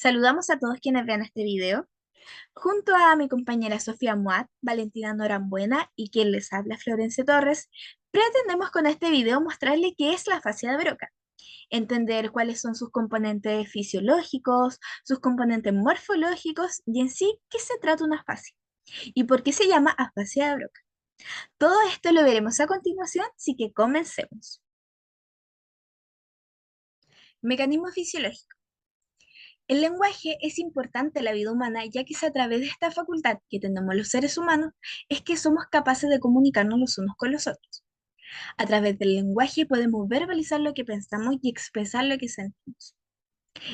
Saludamos a todos quienes vean este video. Junto a mi compañera Sofía Muat, Valentina Norambuena y quien les habla Florencia Torres, pretendemos con este video mostrarle qué es la fascia de Broca, entender cuáles son sus componentes fisiológicos, sus componentes morfológicos y en sí qué se trata una fascia y por qué se llama afasia de Broca. Todo esto lo veremos a continuación, así que comencemos. Mecanismo fisiológico. El lenguaje es importante en la vida humana ya que es a través de esta facultad que tenemos los seres humanos es que somos capaces de comunicarnos los unos con los otros. A través del lenguaje podemos verbalizar lo que pensamos y expresar lo que sentimos.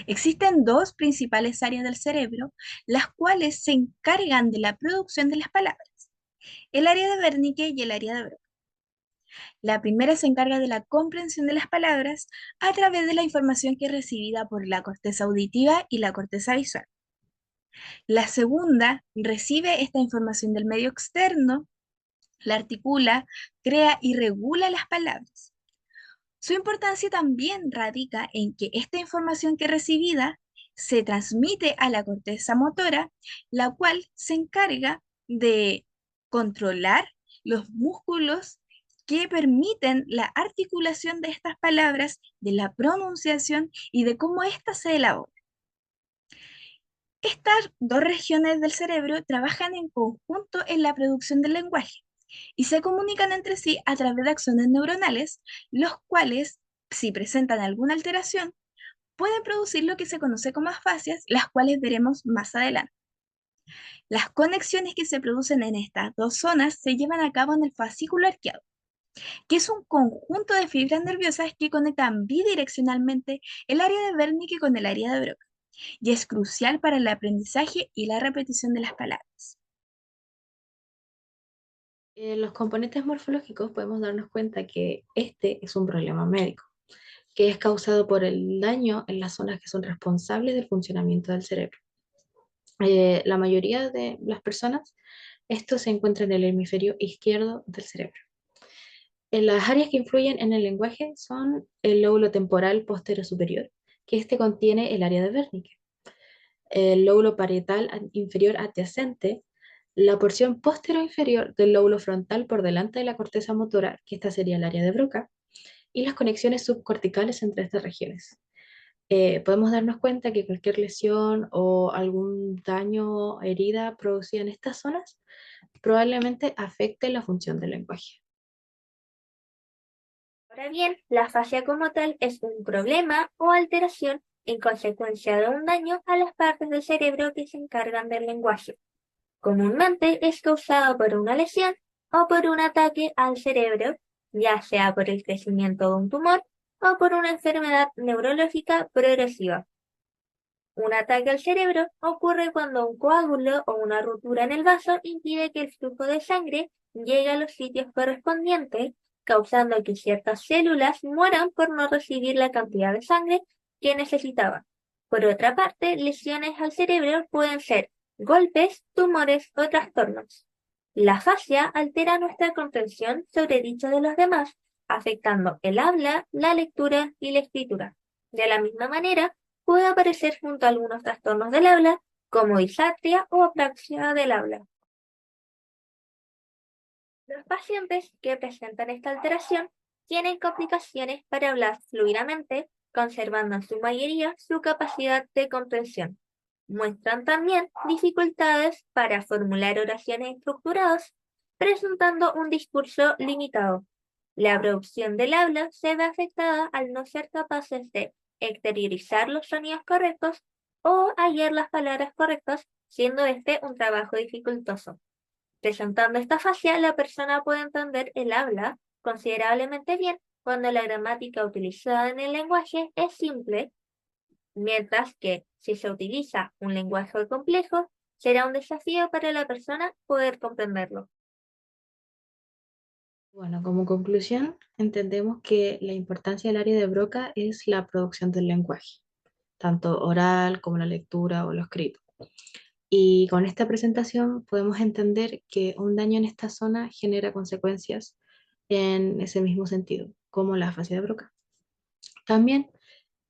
Existen dos principales áreas del cerebro, las cuales se encargan de la producción de las palabras, el área de Wernicke y el área de Broca. La primera se encarga de la comprensión de las palabras a través de la información que es recibida por la corteza auditiva y la corteza visual. La segunda recibe esta información del medio externo, la articula, crea y regula las palabras. Su importancia también radica en que esta información que es recibida se transmite a la corteza motora, la cual se encarga de controlar los músculos que permiten la articulación de estas palabras, de la pronunciación y de cómo éstas se elaboran. Estas dos regiones del cerebro trabajan en conjunto en la producción del lenguaje y se comunican entre sí a través de axones neuronales, los cuales, si presentan alguna alteración, pueden producir lo que se conoce como afasias, las cuales veremos más adelante. Las conexiones que se producen en estas dos zonas se llevan a cabo en el fascículo arqueado, que es un conjunto de fibras nerviosas que conectan bidireccionalmente el área de Wernicke con el área de Broca y es crucial para el aprendizaje y la repetición de las palabras. En los componentes morfológicos podemos darnos cuenta que este es un problema médico, que es causado por el daño en las zonas que son responsables del funcionamiento del cerebro. La mayoría de las personas, esto se encuentra en el hemisferio izquierdo del cerebro. Las áreas que influyen en el lenguaje son el lóbulo temporal posterior superior, que este contiene el área de Wernicke, el lóbulo parietal inferior adyacente, la porción posterior inferior del lóbulo frontal por delante de la corteza motora, que esta sería el área de Broca, y las conexiones subcorticales entre estas regiones. Podemos darnos cuenta que cualquier lesión o algún daño o herida producida en estas zonas probablemente afecte la función del lenguaje. Ahora bien, la fascia como tal es un problema o alteración en consecuencia de un daño a las partes del cerebro que se encargan del lenguaje. Comúnmente es causado por una lesión o por un ataque al cerebro, ya sea por el crecimiento de un tumor o por una enfermedad neurológica progresiva. Un ataque al cerebro ocurre cuando un coágulo o una rotura en el vaso impide que el flujo de sangre llegue a los sitios correspondientes, causando que ciertas células mueran por no recibir la cantidad de sangre que necesitaban. Por otra parte, lesiones al cerebro pueden ser golpes, tumores o trastornos. La fascia altera nuestra comprensión sobre dicho de los demás, afectando el habla, la lectura y la escritura. De la misma manera, puede aparecer junto a algunos trastornos del habla, como disartria o apraxia del habla. Los pacientes que presentan esta alteración tienen complicaciones para hablar fluidamente, conservando en su mayoría su capacidad de comprensión. Muestran también dificultades para formular oraciones estructuradas, presentando un discurso limitado. La producción del habla se ve afectada al no ser capaces de exteriorizar los sonidos correctos o hallar las palabras correctas, siendo este un trabajo dificultoso. Presentando esta fascia, la persona puede entender el habla considerablemente bien cuando la gramática utilizada en el lenguaje es simple, mientras que si se utiliza un lenguaje complejo, será un desafío para la persona poder comprenderlo. Bueno, como conclusión, entendemos que la importancia del área de Broca es la producción del lenguaje, tanto oral como la lectura o lo escrito. Y con esta presentación podemos entender que un daño en esta zona genera consecuencias en ese mismo sentido, como la fascia de Broca. También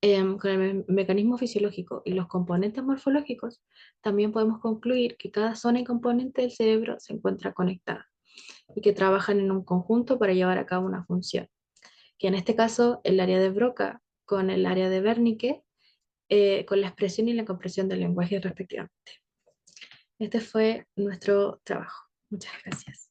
Con el mecanismo fisiológico y los componentes morfológicos, también podemos concluir que cada zona y componente del cerebro se encuentra conectada y que trabajan en un conjunto para llevar a cabo una función, que en este caso el área de Broca con el área de Wernicke, con la expresión y la comprensión del lenguaje respectivamente. Este fue nuestro trabajo. Muchas gracias.